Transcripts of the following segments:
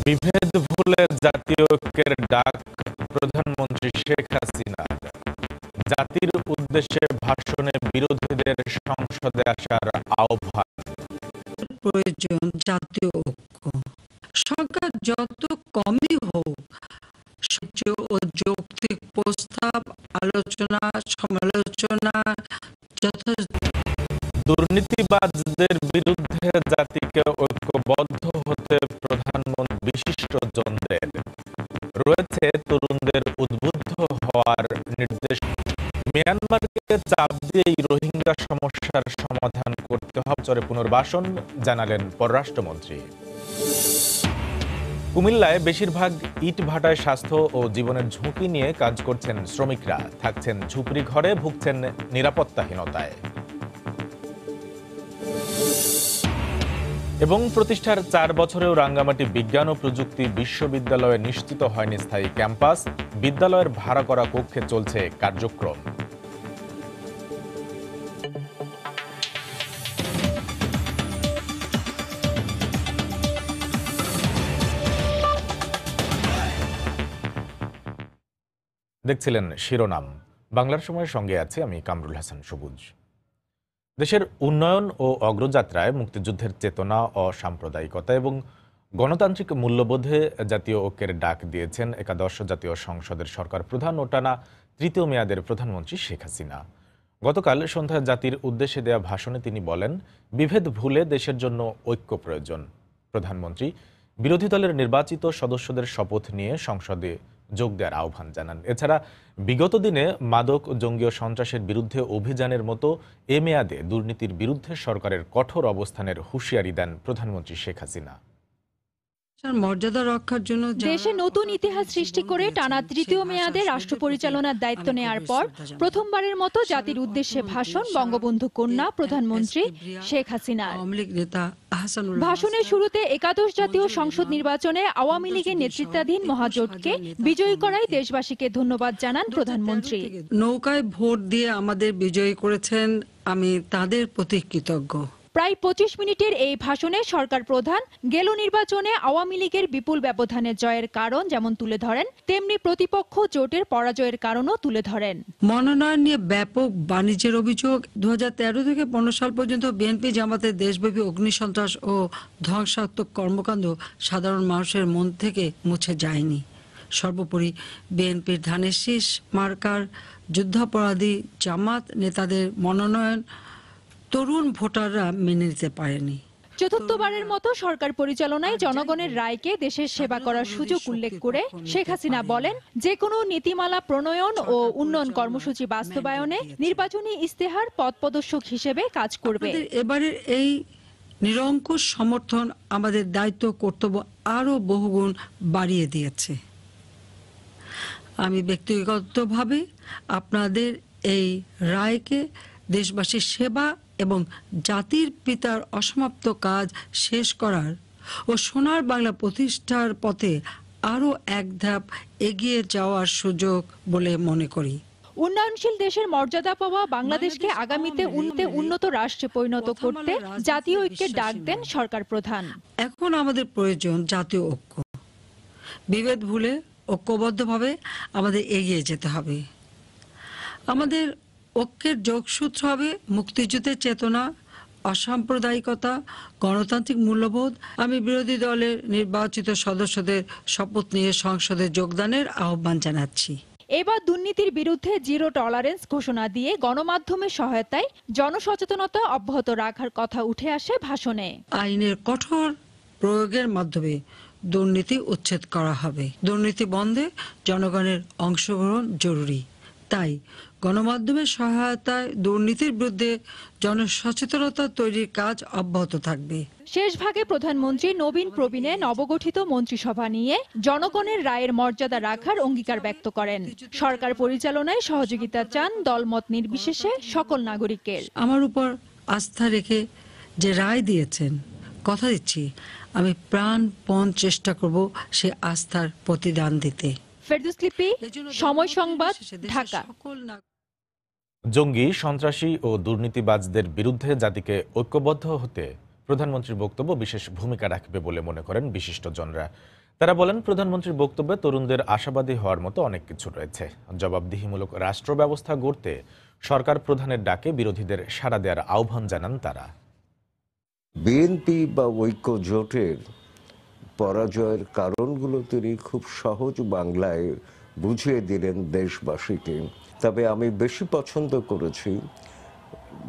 বিভেদ ভুলে জাতীয় ঐক্যের ডাক প্রধানমন্ত্রী শেখ হাসিনার। জাতির উদ্দেশ্যে ভাষণে বিরোধীদের সংসদে আসার আহ্বান। প্রয়োজন জাতীয় ঐক্য। সংখ্যা যত কমই হোক, সহ্য ও যৌক্তিক প্রস্তাব, আলোচনা, সমালোচনা যথাযথ। দুর্নীতিবাজদের বিরুদ্ধে জাতিকে ঐক্যবদ্ধ হতে প্রধানমন্ত্রী বিশিষ্টজনদের। রয়েছে তরুণদের উদ্বুদ্ধ হওয়ার নির্দেশ। মিয়ানমারকে চাপ দিয়েই রোহিঙ্গা সমস্যার সমাধান করতে হবে পুনর্বাসন জানালেন পররাষ্ট্রমন্ত্রী। কুমিল্লায় বেশিরভাগ ইট ভাটায় স্বাস্থ্য ও জীবনের ঝুঁকি নিয়ে কাজ করছেন শ্রমিকরা। থাকছেন ঝুপড়ি ঘরে, ভুগছেন নিরাপত্তাহীনতায়। এবং প্রতিষ্ঠার 4 বছরেও রাঙ্গামাটি বিজ্ঞান ও প্রযুক্তি বিশ্ববিদ্যালয়ে নিশ্চিত হয়নি স্থায়ী ক্যাম্পাস। বিদ্যালয়ের ভাড়া করা কক্ষে চলছে কার্যক্রম। দেখছিলেন শিরোনাম। বাংলার সময়ের সঙ্গে আছে আমি কামরুল হাসান সবুজ। দেশের উন্নয়ন ও অগ্রযাত্রায় মুক্তিযুদ্ধের চেতনা, অসাম্প্রদায়িকতা এবং গণতান্ত্রিক মূল্যবোধে জাতীয় ঐক্যের ডাক দিয়েছেন একাদশ জাতীয় সংসদের সরকার প্রধান ও টানা 3য় মেয়াদের প্রধানমন্ত্রী শেখ হাসিনা। গতকাল সন্ধ্যায় জাতির উদ্দেশ্যে দেয়া ভাষণে তিনি বলেন, বিভেদ ভুলে দেশের জন্য ঐক্য প্রয়োজন। প্রধানমন্ত্রী বিরোধী দলের নির্বাচিত সদস্যদের শপথ নিয়ে সংসদে যোগ দেওয়ার আহ্বান জানান। এছাড়া বিগত দিনে মাদক, জঙ্গি ও সন্ত্রাসের বিরুদ্ধে অভিযানের মতো এ মেয়াদে দুর্নীতির বিরুদ্ধে সরকারের কঠোর অবস্থানের হুঁশিয়ারি দেন প্রধানমন্ত্রী শেখ হাসিনা। মর্যাদা রক্ষার জন্য দেশে নতুন ইতিহাস সৃষ্টি করে টানা 3য় মেয়াদে রাষ্ট্র পরিচালনার দায়িত্ব নেয়ার পর প্রথমবারের মতো জাতির উদ্দেশ্যে ভাষণ বঙ্গবন্ধু কন্যা প্রধানমন্ত্রী শেখ হাসিনার। ভাষণের শুরুতে একাদশ জাতীয় সংসদ নির্বাচনে আওয়ামী লীগের নেতৃত্বাধীন মহাজোটকে বিজয়ী করায় দেশবাসীকে ধন্যবাদ জানান প্রধানমন্ত্রী। নৌকায় ভোট দিয়ে আমাদের বিজয়ী করেছেন, আমি তাদের প্রতি কৃতজ্ঞ। প্রায় 25 মিনিটের এই ভাষণে সরকার প্রধান গেল নির্বাচনে আওয়ামী লীগের বিপুল ব্যবধানে জয়ের কারণ যেমন তুলে ধরেন, তেমনি প্রতিপক্ষ জোটের পরাজয়ের কারণও তুলে ধরেন। মনোনয়ন নিয়ে ব্যাপক বাণিজ্যের অভিযোগ। 2013 থেকে 15 সাল পর্যন্ত বিএনপি জামাতের দেশব্যাপী অগ্নিসন্ত্রাস ও ধ্বংসাত্মক কর্মকাণ্ড সাধারণ মানুষের মন থেকে মুছে যায়নি। সর্বোপরি বিএনপির ধানের শীষ মার্কার যুদ্ধাপরাধী জামাত নেতাদের মনোনয়ন তরুণ ভোটাররা মেনে নিতে পারেনি। চতুর্থবারের মতো সরকার পরিচালনায় জনগণের রায়কে দেশের সেবা করার সুযোগ উল্লেখ করে শেখ হাসিনা বলেন, যে কোনো নীতিমালা প্রণয়ন ও উন্নয়ন কর্মসূচি বাস্তবায়নে নির্বাচনী ইস্তেহার পথ প্রদর্শক হিসেবে কাজ করবে। এবারের এই নিরঙ্কুশ সমর্থন আমাদের দায়িত্ব কর্তব্য আরো বহুগুণ বাড়িয়ে দিয়েছে। আমি ব্যক্তিগতভাবে আপনাদের এই রায়কে দেশবাসীর সেবা এবং জাতির পিতার অসমাপ্ত কাজ শেষ করার ও সোনার বাংলা প্রতিষ্ঠার পথে আরো এক ধাপ এগিয়ে যাওয়ার সুযোগ বলে মনে করি। উন্নয়নশীল দেশের মর্যাদা পাওয়া বাংলাদেশকে আগামীতে উন্নত রাষ্ট্রে পরিণত করতে জাতীয় ঐক্যের ডাক দেন সরকার প্রধান। এখন আমাদের প্রয়োজন জাতীয় ঐক্য। বিভেদ ভুলে ঐক্যবদ্ধভাবে আমাদের এগিয়ে যেতে হবে। আমাদের ঐক্যের যোগসূত্র হবে মুক্তিযুদ্ধের চেতনা, অসাম্প্রদায়িকতা, গণতান্ত্রিক মূল্যবোধ। আমি বিরোধী দলের নির্বাচিত সদস্যদের শপথ নিয়ে সংসদে যোগদানের আহ্বান জানাচ্ছি। এবার দুর্নীতির বিরুদ্ধে জিরো টলারেন্স ঘোষণা দিয়ে গণমাধ্যমের সহায়তায় জনসচেতনতা অব্যাহত রাখার কথা উঠে আসে ভাষণে। আইনের কঠোর প্রয়োগের মাধ্যমে দুর্নীতি উচ্ছেদ করা হবে। দুর্নীতি বন্ধে জনগণের অংশগ্রহণ জরুরি। তাই গণমাধ্যমের সহায়তায় দুর্নীতির বিরুদ্ধে জনসচেতনতা তৈরির কাজ অব্যাহত থাকবে। শেষ ভাগে প্রধানমন্ত্রী নবীন প্রবীণে নবগঠিত মন্ত্রিসভা নিয়ে জনগণের রায়ের মর্যাদা রাখার অঙ্গীকার ব্যক্ত করেন। সরকার পরিচালনায় সহযোগিতা চান দলমত নির্বিশেষে সকল নাগরিকের। আমার উপর আস্থা রেখে যে রায় দিয়েছেন, কথা দিচ্ছি আমি প্রাণপণ চেষ্টা করব সে আস্থার প্রতিদান দিতে। ফেরদৌস লিপি, সময় সংবাদ, ঢাকা। জঙ্গি, সন্ত্রাসী ও দুর্নীতিবাজদের বিরুদ্ধে জাতিকে ঐক্যবদ্ধ হতে প্রধানমন্ত্রীর বক্তব্য বিশেষ ভূমিকা রাখবে বলে মনে করেন বিশিষ্টজনরা। তারা বলেন, প্রধানমন্ত্রীর বক্তব্যে তরুণদের আশাবাদী হওয়ার মতো অনেক কিছু রয়েছে। জবাবদিহিমূলক রাষ্ট্র ব্যবস্থা গড়তে সরকার প্রধানের ডাকে বিরোধীদের সাড়া দেওয়ার আহ্বান জানান তারা। বিএনপি বা ঐক্য জোটের পরাজয়ের কারণগুলো তিনি খুব সহজ বাংলায় বুঝিয়ে দিলেন দেশবাসীকে। তবে আমি বেশি পছন্দ করেছি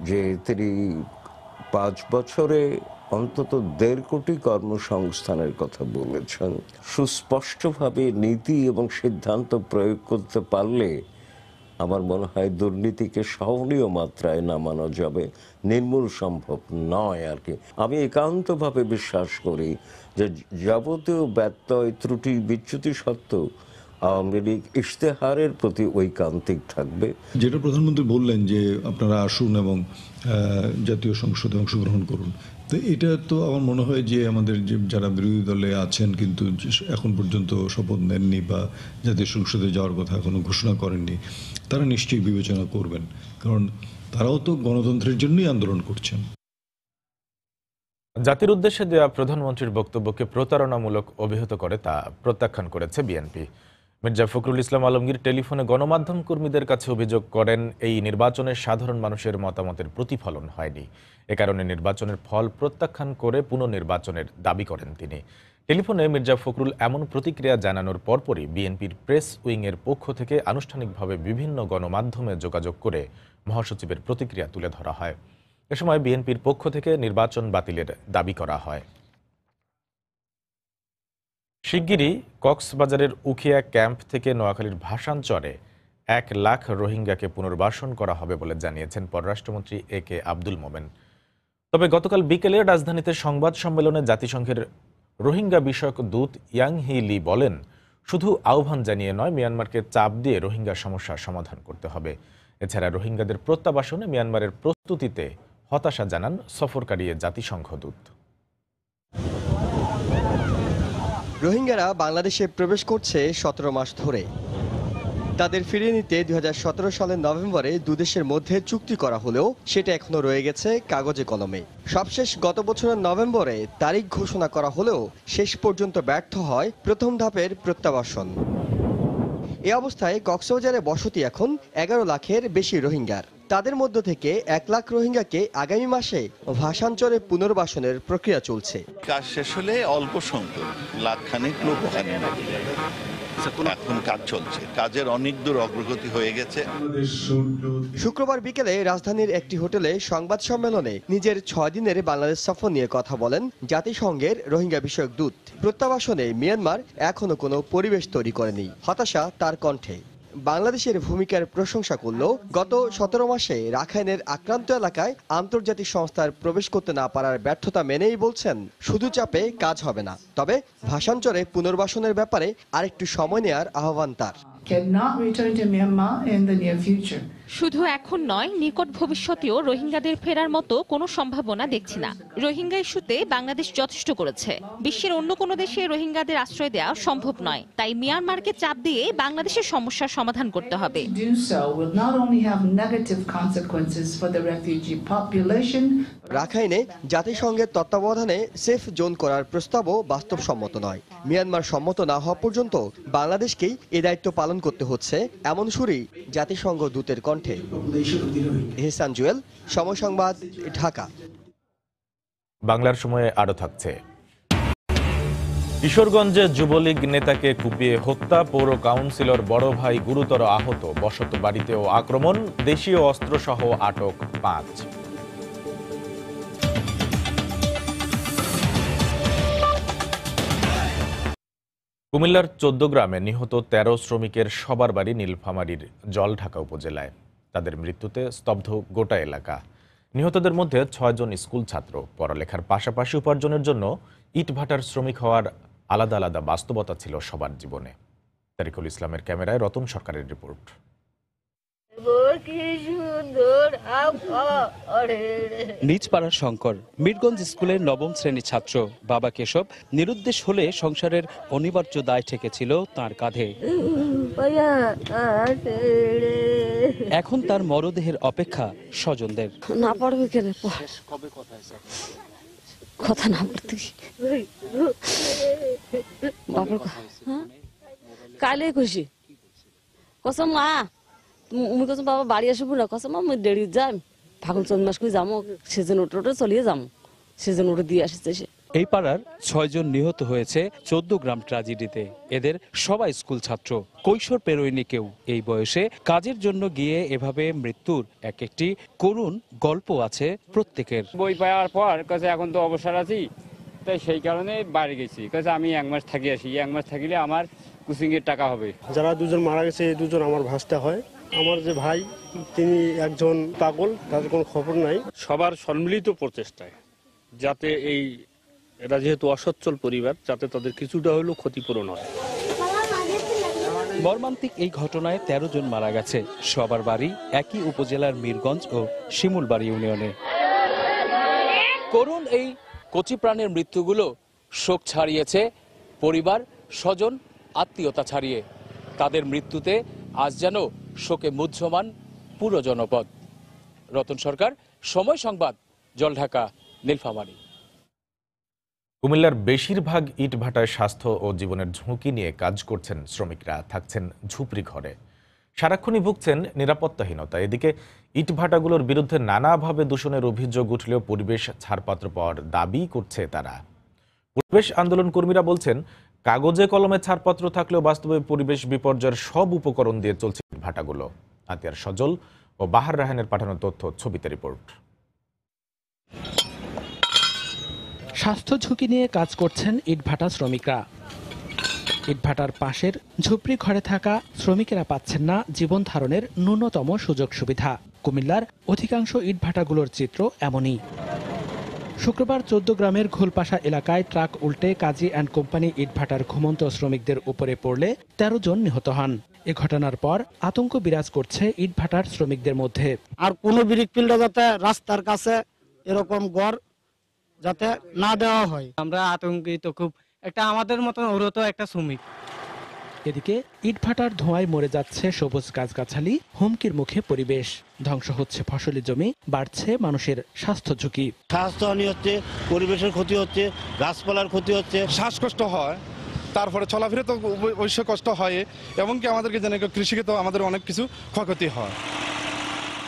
যে তিনি 5 বছরে অন্তত 1.5 কোটি কর্মসংস্থানের কথা বলেছেন। সুস্পষ্টভাবে নীতি এবং সিদ্ধান্ত প্রয়োগ করতে পারলে আমার মনে হয় দুর্নীতিকে সহনীয় মাত্রায় নামানো যাবে, নির্মূল সম্ভব নয় আর কি। আমি একান্তভাবে বিশ্বাস করি যে যাবতীয় ব্যত্যয়, ত্রুটি, বিচ্যুতি সত্ত্বেও আওয়ামী লীগ ইশতেহারের প্রতি ঐকান্তিক থাকবে। যেটা প্রধানমন্ত্রী বললেন যে আপনারা আসুন এবং জাতীয় সংসদে অংশগ্রহণ করুন, তো এটা তো আমার মনে হয় যে আমাদের যে যারা বিরোধী দলে আছেন কিন্তু এখন পর্যন্ত শপথ নেননি বা জাতীয় সংসদে যাওয়ার কথা এখনো ঘোষণা করেননি, তারা নিশ্চয়ই বিবেচনা করবেন, কারণ তারাও তো গণতন্ত্রের জন্যই আন্দোলন করছেন। জাতির উদ্দেশ্যে দেওয়া প্রধানমন্ত্রীর বক্তব্যকে প্রতারণামূলক অভিহিত করে তা প্রত্যাখ্যান করেছে বিএনপি। মির্জা ফখরুল ইসলাম আলমগীর টেলিফোনে গণমাধ্যম কর্মীদের কাছে অভিযোগ করেন, এই নির্বাচনে সাধারণ মানুষের মতামতের প্রতিফলন হয়নি। এ কারণে নির্বাচনের ফল প্রত্যাখ্যান করে পুনর্নির্বাচনের দাবি করেন তিনি। টেলিফোনে মির্জা ফখরুল এমন প্রতিক্রিয়া জানানোর পরপরই বিএনপির প্রেস উইংয়ের পক্ষ থেকে আনুষ্ঠানিকভাবে বিভিন্ন গণমাধ্যমে যোগাযোগ করে মহাসচিবের প্রতিক্রিয়া তুলে ধরা হয়। এ সময় বিএনপির পক্ষ থেকে নির্বাচন বাতিলের দাবি করা হয়। শিগগিরই কক্সবাজারের উখিয়া ক্যাম্প থেকে নোয়াখালীর ভাসানচরে 1 লাখ রোহিঙ্গাকে পুনর্বাসন করা হবে বলে জানিয়েছেন পররাষ্ট্রমন্ত্রী AK আব্দুল মোমেন। তবে গতকাল বিকেলে রাজধানীতে সংবাদ সম্মেলনে জাতিসংঘের রোহিঙ্গা বিষয়ক দূত ইয়াং হি লি বলেন, শুধু আহ্বান জানিয়ে নয়, মিয়ানমারকে চাপ দিয়ে রোহিঙ্গা সমস্যার সমাধান করতে হবে। এছাড়া রোহিঙ্গাদের প্রত্যাবাসনে মিয়ানমারের প্রস্তুতিতে হতাশা জানান সফরকারী জাতিসংঘ দূত। রোহিঙ্গারা বাংলাদেশে প্রবেশ করছে 17 মাস ধরে। তাদের ফিরিয়ে নিতে 2017 সালের নভেম্বরে দুদেশের মধ্যে চুক্তি করা হলেও সেটা এখনো রয়ে গেছে কাগজে কলমে। সবশেষ গত বছরের নভেম্বরে তারিখ ঘোষণা করা হলেও শেষ পর্যন্ত ব্যর্থ হয় প্রথম ধাপের প্রত্যাবাসন। এ অবস্থায় কক্সবাজারে বসতি এখন 11 লাখের বেশি রোহিঙ্গার। তাদের মধ্য থেকে 1 লাখ রোহিঙ্গাকে আগামী মাসে ভাসানচরে পুনর্বাসনের প্রক্রিয়া চলছে। কাজ শেষ হলে অল্প সংখ্যক লাখখানেক লোক ওখানে এখন কাজ চলছে, কাজের অনেক দূর অগ্রগতি হয়ে গেছে। শুক্রবার বিকেলে রাজধানীর একটি হোটেলে সংবাদ সম্মেলনে নিজের 6 দিনের বাংলাদেশ সফর নিয়ে কথা বলেন জাতিসংঘের রোহিঙ্গা বিষয়ক দূত। প্রত্যাবাসনে মিয়ানমার এখনো কোনো পরিবেশ তৈরি করেনি, হতাশা তার কণ্ঠে। বাংলাদেশের ভূমিকার প্রশংসা করলেও গত 17 মাসে রাখাইনের আক্রান্ত এলাকায় আন্তর্জাতিক সংস্থার প্রবেশ করতে না পারার ব্যর্থতা মেনেই বলছেন, শুধু চাপে কাজ হবে না, তবে ভাসানচরে পুনর্বাসনের ব্যাপারে আরেকটু সময় নেয়ার আহ্বান তার। শুধু এখন নয়, নিকট ভবিষ্যতেও রোহিঙ্গাদের ফেরার মতো কোনো সম্ভাবনা দেখছি না। রোহিঙ্গা ইস্যুতে বাংলাদেশ যথেষ্ট করেছে। বিশ্বের অন্য কোনো দেশে রোহিঙ্গাদের আশ্রয় দেওয়া সম্ভব নয়, তাই মিয়ানমারকে চাপ দিয়ে বাংলাদেশের সমস্যার সমাধান করতে হবে। রাখাইনে জাতিসংঘের তত্ত্বাবধানে সেফ জোন করার প্রস্তাবও বাস্তবসম্মত নয়। মিয়ানমার সম্মত না হওয়া পর্যন্ত বাংলাদেশকেই এ দায়িত্ব পালন করতে হচ্ছে, এমন সুরই জাতিসংঘ দূতের কণ্ঠে। এহসান জুয়েল, সময় সংবাদ, ঢাকা। বাংলার সময়ে আরও থাকছে। কিশোরগঞ্জে যুবলীগ নেতাকে কুপিয়ে হত্যা, পৌর কাউন্সিলর বড় ভাই গুরুতর আহত, বসত বাড়িতেও আক্রমণ, দেশীয় অস্ত্রসহ আটক 5। কুমিল্লার 14 গ্রামে নিহত 13 শ্রমিকের সবার বাড়ি নীলফামারীর জলঢাকা উপজেলায়। তাদের মৃত্যুতে স্তব্ধ গোটা এলাকা। নিহতদের মধ্যে 6 জন স্কুল ছাত্র। পড়ালেখার পাশাপাশি উপার্জনের জন্য ইটভাটার শ্রমিক হওয়ার আলাদা আলাদা বাস্তবতা ছিল সবার জীবনে। তারিকুল ইসলামের ক্যামেরায় রতন সরকারের রিপোর্ট। নিজ পাড়ার শঙ্কর মিরগঞ্জ স্কুলের 9ম শ্রেণীর ছাত্র। বাবা কেশব নিরুদ্দেশ হলে সংসারের অনিবার্য দায় ঠেকেছিল তার কাঁধে। এখন তার মরদেহের অপেক্ষা স্বজনদের। না পড়বে কেন, কথা না পড়তে বাপের হ্যাঁ কাইলে খুশি কসম মা মুই কসম বাবা বাড়ি আসবো না কসম আমি দেরি যাই ফাগুন চন্দ মাস করে যাবো সেজন ওটো চলিয়ে যাবো সেজন ওটো দিয়ে আসছে সে। এই পাড়ার 6 জন নিহত হয়েছে 14 গ্রাম ট্র্যাজেডিতে। এদের সবাই স্কুল ছাত্র, কৈশোর পেরোয়নি কেউ। এই বয়সে কাজের জন্য গিয়ে এভাবে মৃত্যুর এক একটি করুণ গল্প আছে প্রত্যেকের। বই পাওয়ার পর কাছে এখন তো অবসর আছি, তাই সেই কারণে বাড়ি গেছি। কাছে আমি 1 মাস থাকি আসি, 1 মাস থাকিলে আমার কোচিং এর টাকা হবে। যারা দুজন মারা গেছে এই দুজন আমার ভাসতে হয়। আমার যে ভাই তিনি একজন পাগল, তাদের কোনো খবর নাই। সবার সম্মিলিত প্রচেষ্টায় যাতে এরা যেহেতু অসচ্ছল পরিবার, যাতে তাদের কিছুটা হলেও ক্ষতিপূরণ হয়। মর্মান্তিক এই ঘটনায় 13 জন মারা গেছে। সবার বাড়ি একই উপজেলার মিরগঞ্জ ও শিমুলবাড়ি ইউনিয়নে। করুণ এই কচি প্রাণের মৃত্যুগুলো শোক ছাড়িয়েছে পরিবার, স্বজন, আত্মীয়তা ছাড়িয়ে। তাদের মৃত্যুতে আজ যেন শোকে মুহ্যমান পুরো জনপদ। রতন সরকার, সময় সংবাদ, জলঢাকা, নীলফামারী। কুমিল্লার বেশিরভাগ ইটভাটায় স্বাস্থ্য ও জীবনের ঝুঁকি নিয়ে কাজ করছেন শ্রমিকরা, থাকছেন ঝুপড়ি ঘরে, সারাক্ষণই ভুগছেন নিরাপত্তাহীনতা। এদিকে ইটভাটাগুলোর বিরুদ্ধে নানাভাবে দূষণের অভিযোগ উঠলেও পরিবেশ ছাড়পত্র পাওয়ার দাবি করছে তারা। পরিবেশ আন্দোলন কর্মীরা বলছেন, কাগজে কলমে ছাড়পত্র থাকলেও বাস্তবে পরিবেশ বিপর্যয়ের সব উপকরণ দিয়ে চলছে ইটভাটাগুলো। আতিয়ার সজল ও বাহার রাহানের পাঠানো তথ্য, ছবিতে রিপোর্ট। স্বাস্থ্য ঝুঁকি নিয়ে কাজ করছেন ইটভাটা শ্রমিকরা। ইটভাটার পাশের ঝুপড়ি ঘরে থাকা শ্রমিকেরা পাচ্ছেন না জীবন ধারণের ন্যূনতম সুযোগ সুবিধা। কুমিল্লার অধিকাংশ ইটভাটাগুলোর চিত্র এমনই। শুক্রবার 14 গ্রামের ঘোলপাশা এলাকায় ট্রাক উল্টে কাজী অ্যান্ড কোম্পানি ইটভাটার ঘুমন্ত শ্রমিকদের উপরে পড়লে 13 জন নিহত হন। এ ঘটনার পর আতঙ্ক বিরাজ করছে ইটভাটার শ্রমিকদের মধ্যে। আর কোনো ব্রিক ফিল্ডে যাতে রাস্তার কাছে এরকম গড় যাতে না দেওয়া হয়, আমরা আতঙ্কিত খুব। একটা আমাদের মতন ওরও তো একটা শ্রমিক। এদিকে ইটভাটার ধোঁয়ায় মরে যাচ্ছে সবুজ গাছগাছালি, হুমকির মুখে পরিবেশ, ধ্বংস হচ্ছে ফসলি জমি, বাড়ছে মানুষের স্বাস্থ্য ঝুঁকি। স্বাস্থ্যহানি হচ্ছে, পরিবেশের ক্ষতি হচ্ছে, গাছপালার ক্ষতি হচ্ছে, শ্বাসকষ্ট হয়, তারপরে চলাফেরা তো অবশ্যই কষ্ট হয়, এমনকি আমাদেরকে জানে কৃষিকে তো আমাদের অনেক কিছু ক্ষয়ক্ষতি হয়।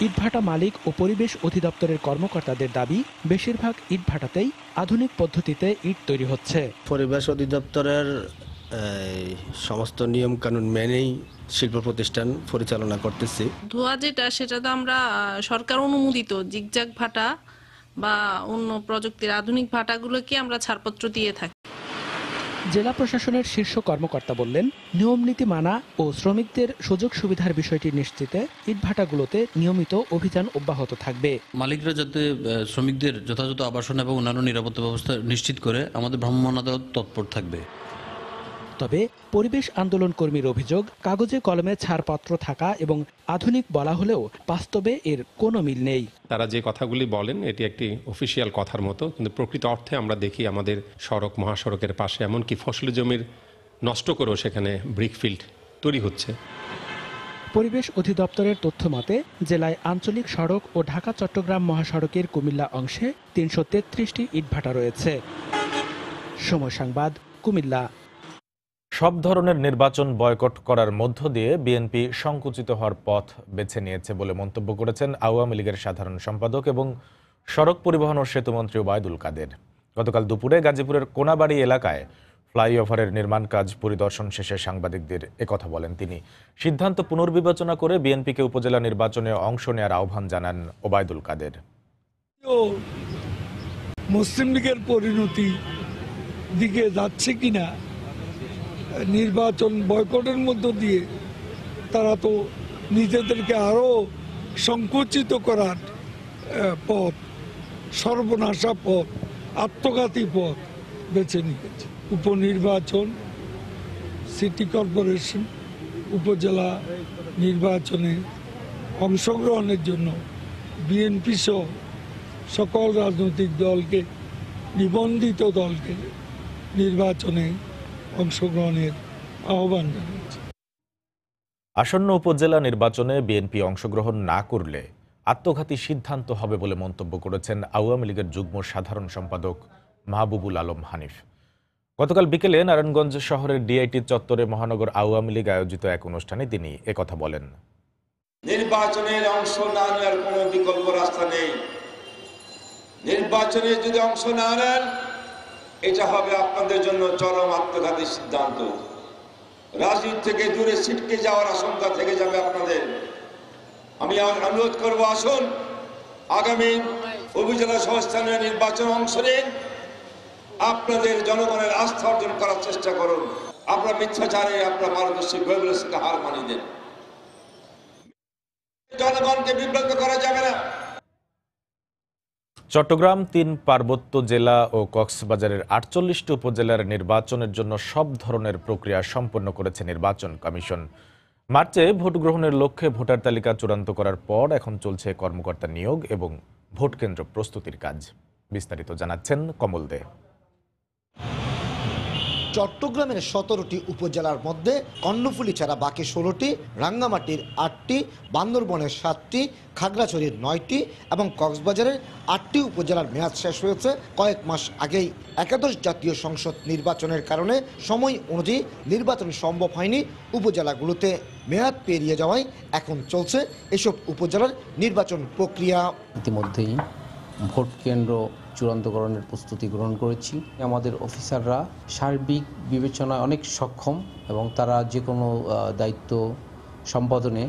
ইটভাটা মালিক ও পরিবেশ অধিদপ্তরের কর্মকর্তাদের দাবি, বেশিরভাগ ইটভাটাতেই আধুনিক পদ্ধতিতে ইট তৈরি হচ্ছে। পরিবেশ অধিদপ্তরের সমস্ত নিয়ম কানুন মেনেই শিল্প প্রতিষ্ঠান পরিচালনা করতেছি। ধোঁয়া যেটা, সেটা তো আমরা সরকার অনুমোদিত জিগজাগ ভাটা বা অন্য প্রযুক্তির আধুনিক ভাটাগুলোকে আমরা ছাড়পত্র দিয়ে থাকি। জেলা প্রশাসনের শীর্ষ কর্মকর্তা বললেন, নিয়ম নীতি মানা ও শ্রমিকদের সুযোগ সুবিধার বিষয়টি নিশ্চিতে ইটভাটাগুলোতে নিয়মিত অভিযান অব্যাহত থাকবে। মালিকরা যাতে শ্রমিকদের যথাযথ আবাসন এবং অন্যান্য নিরাপত্তা ব্যবস্থা নিশ্চিত করে আমাদের ভ্রাম্যমাণ আদালত তৎপর থাকবে। তবে পরিবেশ আন্দোলন কর্মীর অভিযোগ, কাগজে কলমে ছাড়পত্র থাকা এবং আধুনিক বলা হলেও বাস্তবে এর কোনো মিল নেই। তারা যে কথাগুলি বলেন এটি একটি অফিসিয়াল কথার মতো, কিন্তু প্রকৃত অর্থে আমরা দেখি আমাদের সড়ক মহাসড়কের পাশে এমনকি ফসলি জমির নষ্ট করেও সেখানে ব্রিকফিল্ড তৈরি হচ্ছে। পরিবেশ অধিদপ্তরের তথ্য মতে জেলায় আঞ্চলিক সড়ক ও ঢাকা চট্টগ্রাম মহাসড়কের কুমিল্লা অংশে 333টি ইটভাটা রয়েছে। সময় সংবাদ, কুমিল্লা। সব ধরনের নির্বাচন বয়কট করার মধ্য দিয়ে বিএনপি সংকুচিত হওয়ার পথ বেছে নিয়েছে বলে মন্তব্য করেছেন আওয়ামী লীগের সাধারণ সম্পাদক এবং সড়ক পরিবহন ও সেতুমন্ত্রী ওবায়দুল কাদের। গতকাল দুপুরে গাজীপুরের কোনাবাড়ি এলাকায় ফ্লাইওভারের নির্মাণ কাজ পরিদর্শন শেষে সাংবাদিকদের একথা বলেন তিনি। সিদ্ধান্ত পুনর্বিবেচনা করে বিএনপিকে উপজেলা নির্বাচনে অংশ নেওয়ার আহ্বান জানান ওবায়দুল কাদের। মুসলিম লীগের পরিণতি দিকে যাচ্ছে কিনা, নির্বাচন বয়কটের মধ্য দিয়ে তারা তো নিজেদেরকে আরো সংকুচিত করার পথ, সর্বনাশা পথ, আত্মঘাতী পথ বেছে নিয়েছে। উপনির্বাচন, সিটি কর্পোরেশন, উপজেলা নির্বাচনে অংশগ্রহণের জন্য বিএনপি সহ সকল রাজনৈতিক দলকে, নিবন্ধিত দলকে নির্বাচনে অংশগ্রহণের আহ্বান জানিয়েছে। আসন্ন উপজেলা নির্বাচনে বিএনপি অংশগ্রহণ না করলে আত্মঘাতী সিদ্ধান্ত হবে বলে মন্তব্য করেছেন আওয়ামী লীগের যুগ্ম সাধারণ সম্পাদক মাহবুবুল আলম হানিফ। গতকাল বিকেলে নারায়ণগঞ্জ শহরের ডিআইটি চত্বরে মহানগর আওয়ামী লীগ আয়োজিত এক অনুষ্ঠানে তিনি একথা বলেন। নির্বাচনের অংশ না নেওয়ার কোনো বিকল্প রাস্তা নেই। নির্বাচনে যদি অংশ না নেন, এটা হবে আপনাদের জন্য চরম আত্মঘাতী সিদ্ধান্ত। রাজনীতি থেকে দূরে ছিটকে যাওয়ার আশঙ্কা থেকে যাবে আপনাদের। আমি অনুরোধ করব, আসুন আগামী উপজেলা সহস্থানীয় নির্বাচনে অংশ নিন, আপনাদের জনগণের আস্থা অর্জন করার চেষ্টা করুন। আপনার মিথ্যাচারে আপনার পারদর্শী বৈবলসকে হার মানিয়ে দেন। জনগণকে বিব্রত করা যাবে না। চট্টগ্রাম ৩ পার্বত্য জেলা ও কক্সবাজারের ৪৮টি উপজেলার নির্বাচনের জন্য সব ধরনের প্রক্রিয়া সম্পন্ন করেছে নির্বাচন কমিশন। মার্চে ভোট গ্রহণের লক্ষ্যে ভোটার তালিকা চূড়ান্ত করার পর এখন চলছে কর্মকর্তা নিয়োগ এবং ভোট কেন্দ্র প্রস্তুতির কাজ। বিস্তারিত জানাচ্ছেন কমল দে। চট্টগ্রামের ১৭টি উপজেলার মধ্যে কর্ণফুলী ছাড়া বাকি ১৬টি, রাঙ্গামাটির ৮টি, বান্দরবনের ৭টি, খাগড়াছড়ির ৯টি এবং কক্সবাজারের ৮টি উপজেলার মেয়াদ শেষ হয়েছে কয়েক মাস আগেই। একাদশ জাতীয় সংসদ নির্বাচনের কারণে সময় অনুযায়ী নির্বাচন সম্ভব হয়নি উপজেলাগুলোতে। মেয়াদ পেরিয়ে যাওয়ায় এখন চলছে এসব উপজেলার নির্বাচন প্রক্রিয়া। ইতিমধ্যেই ভোট কেন্দ্র চূড়ান্তকরণের প্রস্তুতি গ্রহণ করেছি। আমাদের অফিসাররা সার্বিক বিবেচনায় অনেক সক্ষম এবং তারা যে কোনো দায়িত্ব সম্পাদনে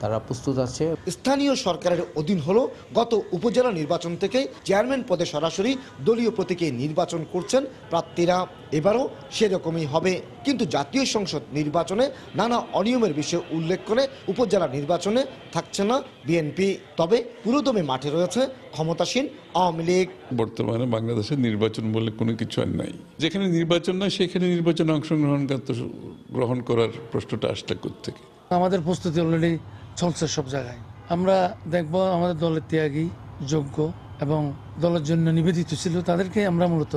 তারা প্রস্তুত আছে। স্থানীয় সরকারের অধীন হলো গত উপজেলা নির্বাচন থেকে চেয়ারম্যান পদে সরাসরি দলীয় প্রতীকে নির্বাচন করছেন প্রার্থীরা। এবারও সেরকমই হবে, কিন্তু জাতীয় সংসদ নির্বাচনে নানা অনিয়মের বিষয়ে উল্লেখ করে উপজেলা নির্বাচনে থাকছে না বিএনপি। তবে পুরোদমে মাঠে রয়েছে ক্ষমতাসীন আওয়ামী লীগ। বর্তমানে বাংলাদেশের নির্বাচন বলে কোনো কিছু আর নাই। যেখানে নির্বাচন নয় সেখানে নির্বাচনে অংশগ্রহণ করার প্রশ্নটা আসলে কোত্থেকে? আমাদের প্রস্তুতি অলরেডি চলছে সব জায়গায়। আমরা দেখব আমাদের দলের ত্যাগী, যোগ্য এবং দলের জন্য নিবেদিত ছিল তাদেরকে আমরা মূলত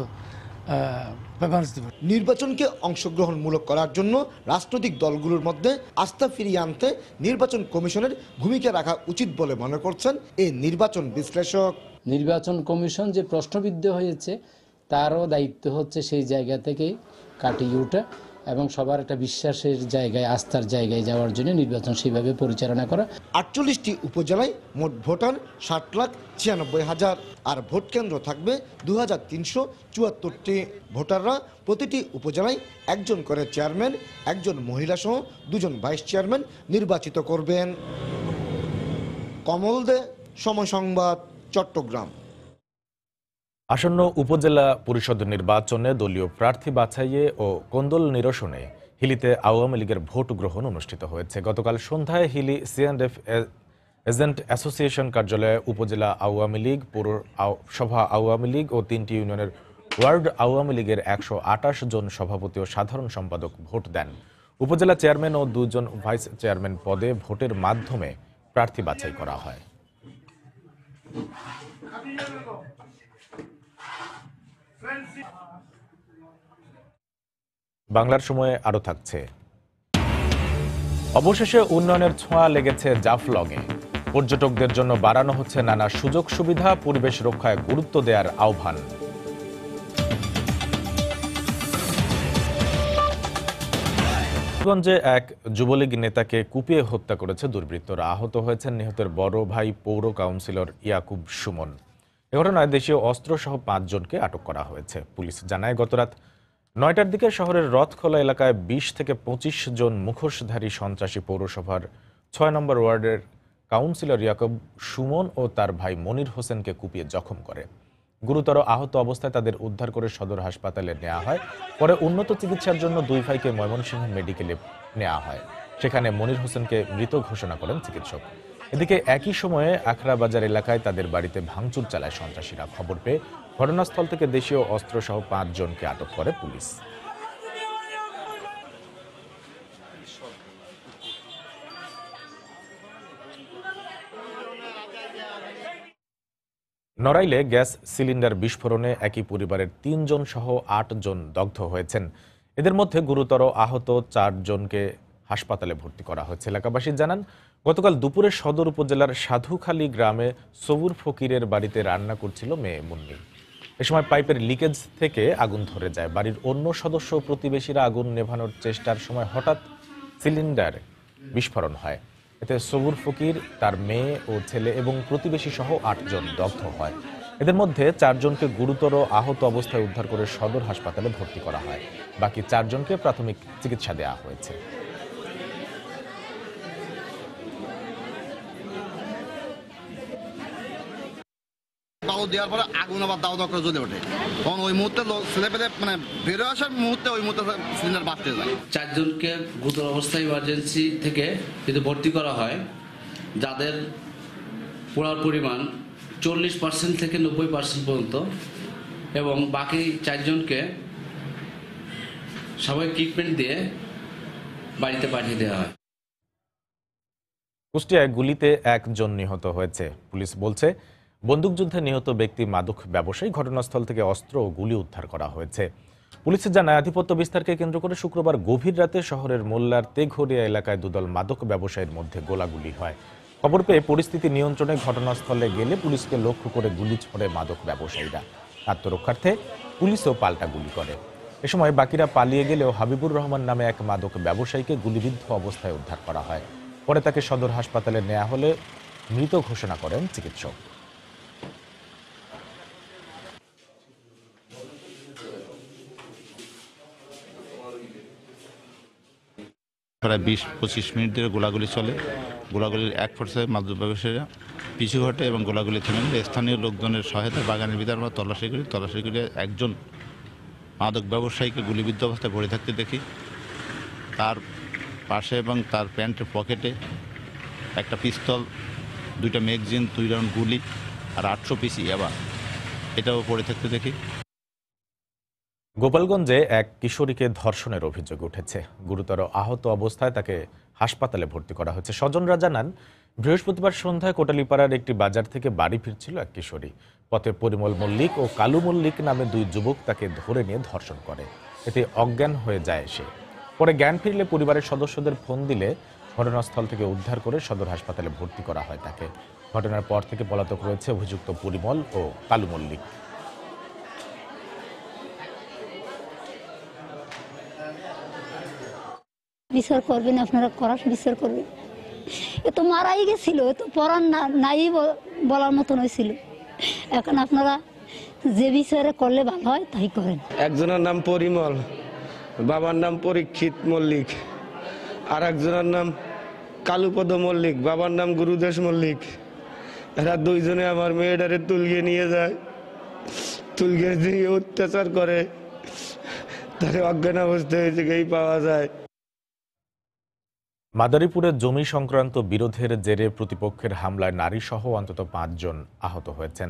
নির্বাচনকে অংশগ্রহণমূলক করার জন্য রাজনৈতিক দলগুলোর মধ্যে আস্থা ফিরিয়ে আনতে নির্বাচন কমিশনের ভূমিকা রাখা উচিত বলে মনে করছেন এই নির্বাচন বিশ্লেষক। নির্বাচন কমিশন যে প্রশ্নবিদ্ধ হয়েছে তারও দায়িত্ব হচ্ছে সেই জায়গা থেকে কাটিয়ে ওঠা এবং সবার একটা বিশ্বাসের জায়গায়, আস্থার জায়গায় যাওয়ার জন্য নির্বাচন সেইভাবে পরিচালনা করা। ৪৮টি উপজেলায় মোট ভোটার ৬০,৯৬,০০০ আর ভোট কেন্দ্র থাকবে ২,৩৭৪টি। ভোটাররা প্রতিটি উপজেলায় একজন করে চেয়ারম্যান, একজন মহিলা সহ ২জন ভাইস চেয়ারম্যান নির্বাচিত করবেন। কমল দে, সময় সংবাদ, চট্টগ্রাম। আসন্ন উপজেলা পরিষদ নির্বাচনে দলীয় প্রার্থী বাছাইয়ে ও কোন্দল নিরসনে হিলিতে আওয়ামী লীগের ভোট গ্রহণ অনুষ্ঠিত হয়েছে। গতকাল সন্ধ্যায় হিলি সিএনএফ এজেন্ট অ্যাসোসিয়েশন কার্যালয়ে উপজেলা আওয়ামী লীগ, পৌরসভা আওয়ামী লীগ ও ৩টি ইউনিয়নের ওয়ার্ড আওয়ামী লীগের ১২৮ জন সভাপতি ও সাধারণ সম্পাদক ভোট দেন। উপজেলা চেয়ারম্যান ও ২ জন ভাইস চেয়ারম্যান পদে ভোটের মাধ্যমে প্রার্থী বাছাই করা হয়। বাংলার সময়ে আরো থাকছে। অবশেষে উন্নয়নের ছোঁয়া লেগেছে জাফলংয়ে। পর্যটকদের জন্য বাড়ানো হচ্ছে নানা সুযোগ সুবিধা, পরিবেশ রক্ষায় গুরুত্ব দেওয়ার আহ্বান। গঞ্জে এক যুবলীগ নেতাকে কুপিয়ে হত্যা করেছে দুর্বৃত্তরা। আহত হয়েছেন নিহতের বড় ভাই পৌর কাউন্সিলর ইয়াকুব সুমন। এ ঘটনায় দেশীয় অস্ত্রসহ ৫ জনকে আটক করা হয়েছে। পুলিশ জানায় গতরাত ৯টার দিকে শহরের রথখোলা এলাকায় ২০ থেকে ২৫ জন মুখোশধারী সন্ত্রাসী পৌরসভার ৬ নম্বর ওয়ার্ডের কাউন্সিলর ইয়াকুব সুমন ও তার ভাই মনির হোসেনকে কুপিয়ে জখম করে। গুরুতর আহত অবস্থায় তাদের উদ্ধার করে সদর হাসপাতালে নেওয়া হয়। পরে উন্নত চিকিৎসার জন্য দুই ভাইকে ময়মনসিংহ মেডিকেলে নেওয়া হয়। সেখানে মনির হোসেনকে মৃত ঘোষণা করেন চিকিৎসক। এদিকে একই সময়ে আখড়া বাজার এলাকায় তাদের বাড়িতে ভাঙচুর চালায় সন্ত্রাসীরা। খবর পেয়ে ঘটনাস্থল থেকে দেশীয় অস্ত্রসহ ৫ জনকে আটক করে পুলিশ। নড়াইলে গ্যাস সিলিন্ডার বিস্ফোরণে একই পরিবারের ৩ জন সহ ৮ জন দগ্ধ হয়েছেন। এদের মধ্যে গুরুতর আহত ৪ জনকে হাসপাতালে ভর্তি করা হয়েছে। এলাকাবাসী জানান, গতকাল দুপুরে সদর উপজেলার সাধুখালী গ্রামে সবুর ফকিরের বাড়িতে রান্না করছিল মেয়ে মুন্নি। এ সময় পাইপের লিকেজ থেকে আগুন ধরে যায়। বাড়ির অন্য সদস্য ও প্রতিবেশীরা আগুন নেভানোর চেষ্টার সময় হঠাৎ সিলিন্ডার বিস্ফোরণ হয়। এতে সবুর ফকির, তার মেয়ে ও ছেলে এবং প্রতিবেশী সহ 8 জন দগ্ধ হয়। এদের মধ্যে 4 জনকে গুরুতর আহত অবস্থায় উদ্ধার করে সদর হাসপাতালে ভর্তি করা হয়। বাকি 4 জনকে প্রাথমিক চিকিৎসা দেওয়া হয়েছে। দাও দেওয়ার পরে আগুন আবার দাও দাও করে জ্বলে ওঠে। তখন ওই মুহূর্তে ছেলে পেলে মানে বেরো আসার মুহূর্তে ওই মুহূর্তে সিলিন্ডার বাড়তে যায়। 4 জনকে গুরুতর অবস্থায় ইমার্জেন্সি থেকে কিন্তু ভর্তি করা হয়, যাদের পোড়ার পরিমাণ 40% থেকে 90% পর্যন্ত, এবং বাকি 4 জনকে সাময়িক ট্রিটমেন্ট দিয়ে বাড়িতে পাঠিয়ে দেওয়া হয়। কুষ্টিয়ায় গুলিতে 1 জন নিহত হয়েছে। পুলিশ বলছে বন্দুকযুদ্ধে নিহত ব্যক্তি মাদক ব্যবসায়ী। ঘটনাস্থল থেকে অস্ত্র ও গুলি উদ্ধার করা হয়েছে। পুলিশের জানায়, আধিপত্য বিস্তারকে কেন্দ্র করে শুক্রবার গভীর রাতে শহরের মোল্লার তেঘরিয়া এলাকায় দুদল মাদক ব্যবসায়ীর মধ্যে গোলাগুলি হয়। খবর পেয়ে পরিস্থিতি নিয়ন্ত্রণে ঘটনাস্থলে গেলে পুলিশকে লক্ষ্য করে গুলি ছোড়ে মাদক ব্যবসায়ীরা। আত্মরক্ষার্থে পুলিশও পাল্টা গুলি করে। এ সময় বাকিরা পালিয়ে গেলেও হাবিবুর রহমান নামে এক মাদক ব্যবসায়ীকে গুলিবিদ্ধ অবস্থায় উদ্ধার করা হয়। পরে তাকে সদর হাসপাতালে নেওয়া হলে মৃত ঘোষণা করেন চিকিৎসক। প্রায় 20-25 মিনিট ধরে গোলাগুলি চলে। গোলাগুলির এক পর্যায়ে মাদক ব্যবসায়ীরা পিছু ঘটে এবং গোলাগুলি থেমে গেলে স্থানীয় লোকজনের সহায়তায় বাগানের ভিতরে আমরা তল্লাশি করে একজন মাদক ব্যবসায়ীকে গুলিবিদ্ধ অবস্থায় পড়ে থাকতে দেখি। তার পাশে এবং তার প্যান্টের পকেটে একটা পিস্তল, 2টা ম্যাগাজিন, 2 রাউন্ড গুলি আর 800 পিস ইয়াবা এটাও পড়ে থাকতে দেখি। গোপালগঞ্জে এক কিশোরীকে ধর্ষণের অভিযোগ উঠেছে। গুরুতর আহত অবস্থায় তাকে হাসপাতালে ভর্তি করা হয়েছে। স্বজনরা জানান, বৃহস্পতিবার সন্ধ্যায় কোটালীপাড়ার একটি বাজার থেকে বাড়ি ফিরছিল এক কিশোরী। পথে পরিমল মল্লিক ও কালু মল্লিক নামে 2 যুবক তাকে ধরে নিয়ে ধর্ষণ করে। এতে অজ্ঞান হয়ে যায় সে। পরে জ্ঞান ফিরলে পরিবারের সদস্যদের ফোন দিলে ঘটনাস্থল থেকে উদ্ধার করে সদর হাসপাতালে ভর্তি করা হয় তাকে। ঘটনার পর থেকে পলাতক রয়েছে অভিযুক্ত পরিমল ও কালু মল্লিক। বিচার করবেন আপনারা, করার বিচার করবেন। এ তো মারাই গেছিল, এ তো পড়ার নাই বলার মতন হয়েছিল। এখন আপনারা যে বিচারে করলে ভালো হয় তাই করেন। একজনের নাম পরিমল, বাবার নাম পরীক্ষিত মল্লিক, আর একজনের নাম কালুপদ মল্লিক, বাবার নাম গুরুদেশ মল্লিক। এরা 2 জনে আমার মেয়েটারে তুলগিয়ে নিয়ে যায়, তুলগিয়ে দিয়ে অত্যাচার করে, তারে অজ্ঞান অবস্থায় এই পাওয়া যায়। মাদারীপুরে জমি সংক্রান্ত বিরোধের জেরে প্রতিপক্ষের হামলায় নারীসহ অন্তত 5 জন আহত হয়েছেন।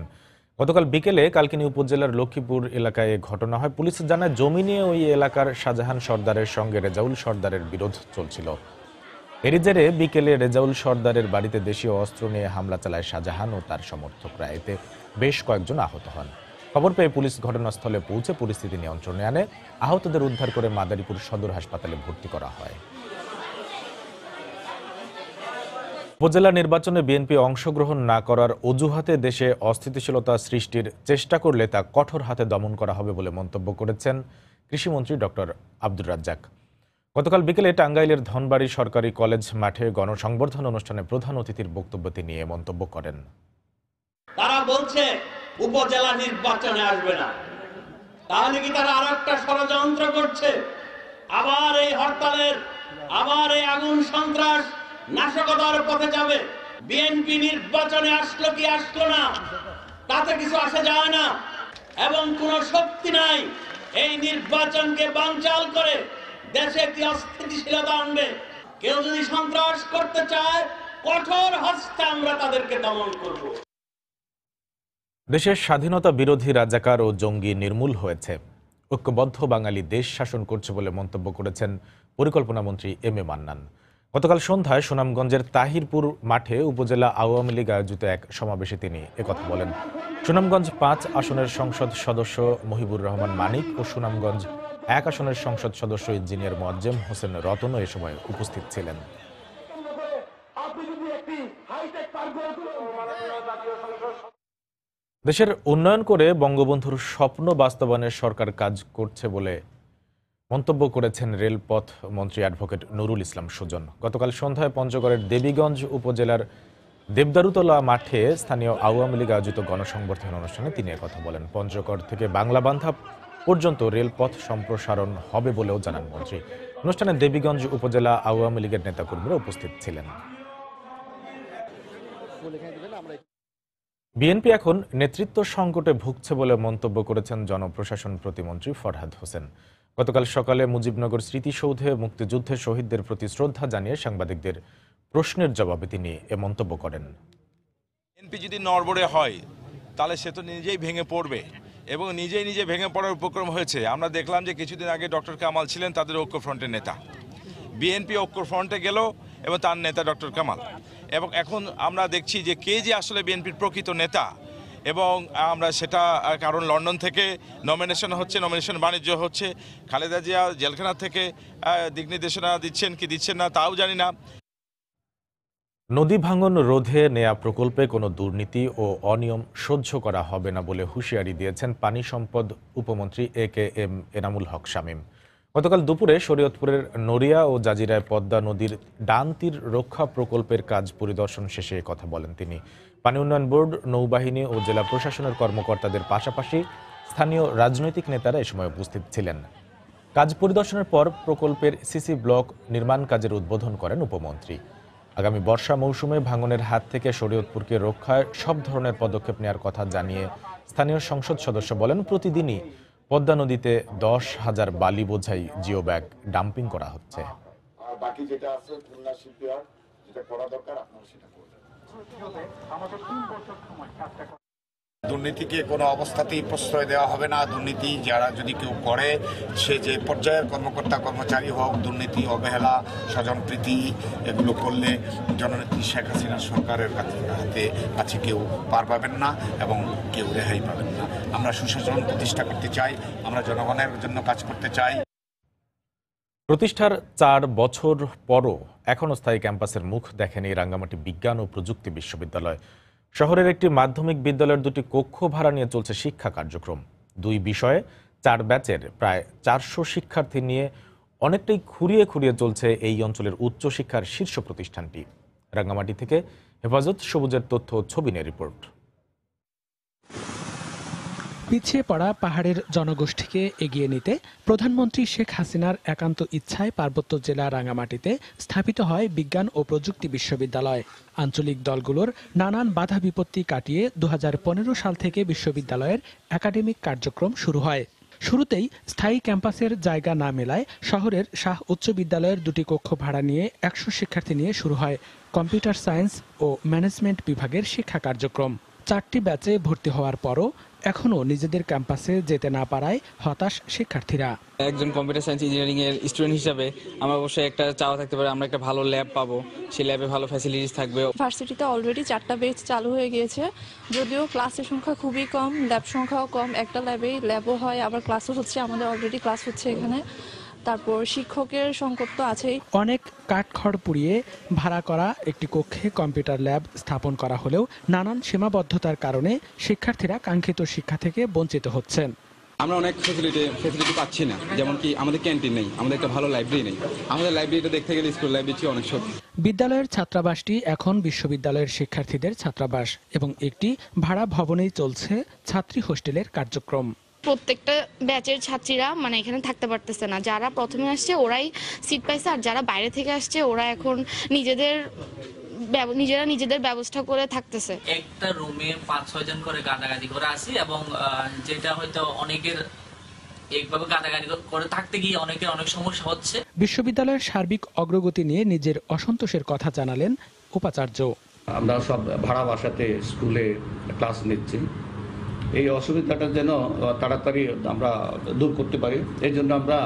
গতকাল বিকেলে কালকিনি উপজেলার লক্ষ্মীপুর এলাকায় ঘটনা হয়। পুলিশ জানায়, জমি নিয়ে ওই এলাকার শাহজাহান সর্দারের সঙ্গে রেজাউল সর্দারের বিরোধ চলছিল। এরই জেরে বিকেলে রেজাউল সর্দারের বাড়িতে দেশীয় অস্ত্র নিয়ে হামলা চালায় শাহজাহান ও তার সমর্থকরা। এতে বেশ কয়েকজন আহত হন। খবর পেয়ে পুলিশ ঘটনাস্থলে পৌঁছে পরিস্থিতি নিয়ন্ত্রণে আনে। আহতদের উদ্ধার করে মাদারীপুর সদর হাসপাতালে ভর্তি করা হয়। উপজেলা নির্বাচনে বিএনপি অংশগ্রহণ না করার অজুহাতে দেশে অস্থিতিশীলতা সৃষ্টির চেষ্টা করলে তা কঠোর হাতে দমন করা হবে বলে মন্তব্য করেছেন কৃষিমন্ত্রী ডক্টর আব্দুর রাজ্জাক। গতকাল বিকেলে টাঙ্গাইলের ধনবাড়ী সরকারি কলেজ মাঠে গণসংবর্ধন অনুষ্ঠানে প্রধান অতিথির বক্তব্য তিনি এ মন্তব্য করেন। তারা বলছে উপজেলা নির্বাচনে আসবে না, তাহলে কি তারা আরেকটা ষড়যন্ত্র করছে? আবার এই হরতালের, আবার এই আগুন সন্ত্রাস নাশকতার পথে যাবে। বিএনপি নির্বাচনে আসলো কি আসলো না তাতে কিছু আসে যায় না, এবং কোন শক্তি নাই এই নির্বাচনকে বানচাল করে দেশে একটি অস্থিতিশীলতা আনবে। কেউ যদি সন্ত্রাস করতে চায়, কঠোর হস্তে আমরা তাদেরকে দমন করব। দেশের স্বাধীনতা বিরোধী রাজাকার ও জঙ্গি নির্মূল হয়েছে। ঐক্যবদ্ধ বাঙালি দেশ শাসন করছে বলে মন্তব্য করেছেন পরিকল্পনা মন্ত্রী এম এ মান্নান। গতকাল সন্ধ্যায় সুনামগঞ্জের তাহিরপুর মাঠে উপজেলা আওয়ামী লীগ আয়োজিত এক সমাবেশে তিনি একথা বলেন। সুনামগঞ্জ 5 আসনের সংসদ সদস্য মহিবুর রহমান মানিক ও সুনামগঞ্জ 1 আসনের সংসদ সদস্য ইঞ্জিনিয়ার মোয়াজ্জেম হোসেন রতনও এ সময় উপস্থিত ছিলেন। দেশের উন্নয়ন করে বঙ্গবন্ধুর স্বপ্ন বাস্তবায়নের সরকার কাজ করছে বলে মন্তব্য করেছেন রেলপথ মন্ত্রী অ্যাডভোকেট নুরুল ইসলাম সুজন। গতকাল সন্ধ্যায় পঞ্চগড়ের দেবীগঞ্জ উপজেলার দেবদারুতলা মাঠে স্থানীয় আওয়ামী লীগ আয়োজিত গণসংবর্ধনা অনুষ্ঠানে তিনি একথা বলেন। পঞ্চগড় থেকে বাংলাবান্ধা পর্যন্ত রেলপথ সম্প্রসারণ হবে বলেও জানান মন্ত্রী। অনুষ্ঠানে দেবীগঞ্জ উপজেলা আওয়ামী লীগের নেতাকর্মীরা উপস্থিত ছিলেন। বিএনপি এখন নেতৃত্ব সংকটে ভুগছে বলে মন্তব্য করেছেন জনপ্রশাসন প্রতিমন্ত্রী ফরহাদ হোসেন। গতকাল সকালে মুজিবনগর স্মৃতিসৌধে মুক্তিযুদ্ধের শহীদদের প্রতি শ্রদ্ধা জানিয়ে সাংবাদিকদের প্রশ্নের জবাবে তিনি এ মন্তব্য করেন। বিএনপি যদি নড়বড়ে হয় তাহলে সে তো নিজেই ভেঙে পড়বে এবং নিজে ভেঙে পড়ার উপক্রম হয়েছে। আমরা দেখলাম যে কিছুদিন আগে ডক্টর কামাল ছিলেন তাদের ঐক্যফ্রন্টের নেতা, বিএনপি ঐক্যফ্রন্টে গেল এবং তার নেতা ডক্টর কামাল, এবং এখন আমরা দেখছি যে কে যে আসলে বিএনপির প্রকৃত নেতা, এবং আমরা সেটা কারণ লন্ডন থেকে নমিনেশন হচ্ছে, নমিনেশন বাণিজ্য হচ্ছে, খালেদা জিয়া জেলখানা থেকে দিক নির্দেশনা দিচ্ছেন কি দিচ্ছেন না তাও জানি না। নদী ভাঙন রোধে নেয়া প্রকল্পে কোনো দুর্নীতি ও অনিয়ম সহ্য করা হবে না বলে হুঁশিয়ারি দিয়েছেন পানি সম্পদ উপমন্ত্রী AKM এনামুল হক শামীম। গতকাল দুপুরে শরীয়তপুরের নড়িয়া ও জাজিরায় পদ্মা নদীর ডান তীর রক্ষা প্রকল্পের কাজ পরিদর্শন শেষে কথা বলেন তিনি। পানি উন্নয়ন বোর্ড, নৌবাহিনী ও জেলা প্রশাসনের কর্মকর্তাদের পাশাপাশি স্থানীয় রাজনৈতিক নেতারা এ সময় উপস্থিত ছিলেন। কাজ পরিদর্শনের পর প্রকল্পের সিসি ব্লক নির্মাণ কাজের উদ্বোধন করেন উপমন্ত্রী। আগামী বর্ষা মৌসুমে ভাঙনের হাত থেকে শরীয়তপুরকে রক্ষায় সব ধরনের পদক্ষেপ নেওয়ার কথা জানিয়ে স্থানীয় সংসদ সদস্য বলেন, প্রতিদিনই পদ্মা নদীতে 10,000 বালি বোঝাই জিও ব্যাগ ডাম্পিং করা হচ্ছে। বাকি যেটা আছে খুলনা শিপইয়ার্ড যেটা করা দরকার আপনারা সেটা করবেন। দুর্নীতিকে কোনো অবস্থাতেই প্রশ্রয় দেওয়া হবে না। দুর্নীতি যারা যদি কেউ করে, সে যে পর্যায়ের কর্মকর্তা কর্মচারী হোক, দুর্নীতি, অবহেলা, স্বজনপ্রীতি এগুলো করলে জননেত্রী শেখ হাসিনা সরকারের কাছে কেউ পার পাবেন না এবং কেউ রেহাই পাবেন না। আমরা সুশাসন প্রতিষ্ঠা করতে চাই, আমরা জনগণের জন্য কাজ করতে চাই। প্রতিষ্ঠার 4 বছর পরও এখনও স্থায়ী ক্যাম্পাসের মুখ দেখেনি রাঙ্গামাটি বিজ্ঞান ও প্রযুক্তি বিশ্ববিদ্যালয়। শহরের একটি মাধ্যমিক বিদ্যালয়ের 2টি কক্ষ ভাড়া নিয়ে চলছে শিক্ষা কার্যক্রম। 2 বিষয়ে 4 ব্যাচের প্রায় 400 শিক্ষার্থী নিয়ে অনেকটাই খুঁড়িয়ে চলছে এই অঞ্চলের উচ্চশিক্ষার শীর্ষ প্রতিষ্ঠানটি। রাঙ্গামাটি থেকে হেফাজত সবুজের তথ্য ও ছবি নিয়ে রিপোর্ট। পিছিয়ে পড়া পাহাড়ের জনগোষ্ঠীকে এগিয়ে নিতে প্রধানমন্ত্রী শেখ হাসিনার একান্ত ইচ্ছায় পার্বত্য জেলা রাঙ্গামাটিতে স্থাপিত হয় বিজ্ঞান ও প্রযুক্তি বিশ্ববিদ্যালয়। আঞ্চলিক দলগুলোর নানান বাধা বিপত্তি কাটিয়ে 2015 সাল থেকে বিশ্ববিদ্যালয়ের একাডেমিক কার্যক্রম শুরু হয়। শুরুতেই স্থায়ী ক্যাম্পাসের জায়গা না মেলায় শহরের শাহ উচ্চ বিদ্যালয়ের 2টি কক্ষ ভাড়া নিয়ে 100 শিক্ষার্থী নিয়ে শুরু হয় কম্পিউটার সায়েন্স ও ম্যানেজমেন্ট বিভাগের শিক্ষা কার্যক্রম। 4টি ব্যাচে ভর্তি হওয়ার পরও এখনও নিজেদের ক্যাম্পাসে যেতে না পারায় হতাশ শিক্ষার্থীরা। একজন কম্পিউটার সায়েন্স ইঞ্জিনিয়ারিং এর স্টুডেন্ট হিসাবে আমার অবশ্যই একটা চাওয়া থাকতে পারে, আমরা একটা ভালো ল্যাব পাবো, সেই ল্যাবে ভালো ফ্যাসিলিটিস থাকবে। ভার্সিটিতে অলরেডি 4টা ব্যাচ চালু হয়ে গিয়েছে, যদিও ক্লাসের সংখ্যা খুবই কম, ল্যাব সংখ্যাও কম। একটা ল্যাবও হয়, আবার ক্লাসও হচ্ছে, আমাদের অলরেডি ক্লাস হচ্ছে এখানে। তারপর শিক্ষকের সংকট তো আছেই। অনেক কাঠখড় পুড়িয়ে ভাড়া করা একটি কক্ষে কম্পিউটার ল্যাব স্থাপন করা হলেও নানান সীমাবদ্ধতার কারণে শিক্ষার্থীরা কাঙ্ক্ষিত শিক্ষা থেকে বঞ্চিত হচ্ছেন। আমরা অনেক ফ্যাসিলিটি পাচ্ছি না, যেমন কি আমাদের ক্যান্টিন নেই, আমাদের একটা ভালো লাইব্রেরি নেই। আমাদের লাইব্রেরিটা দেখতে গেলে স্কুল লাইব্রেরি অনেক ছোট। বিদ্যালয়ের ছাত্রাবাসটি এখন বিশ্ববিদ্যালয়ের শিক্ষার্থীদের ছাত্রাবাস এবং একটি ভাড়া ভবনেই চলছে ছাত্রী হোস্টেলের কার্যক্রম। প্রত্যেকটা ব্যাচের ছাত্রীরা এখানে থাকতে পারতেছে না। যারা প্রথমে আসছে ওরাই সিট পাইছে, আর যারা বাইরে থেকে আসছে ওরা এখন নিজেরা নিজেদের ব্যবস্থা করে থাকতেছে। একটা রুমে 5-6 জন করে গাদাগাদি করে আসি, এবং যেটা হয়তো অনেকের একভাবে গাদাগাদি করে থাকতে গিয়ে অনেকের অনেক সমস্যা হচ্ছে। বিশ্ববিদ্যালয়ের সার্বিক অগ্রগতি নিয়ে নিজের অসন্তোষের কথা জানালেন উপাচার্য। আমরা সব ভাড়া বাসাতে স্কুলে ক্লাস নিচ্ছি, এই অসুবিধাটা যেন তাড়াতাড়ি আমরা দূর করতে পারি, এই জন্য আমরা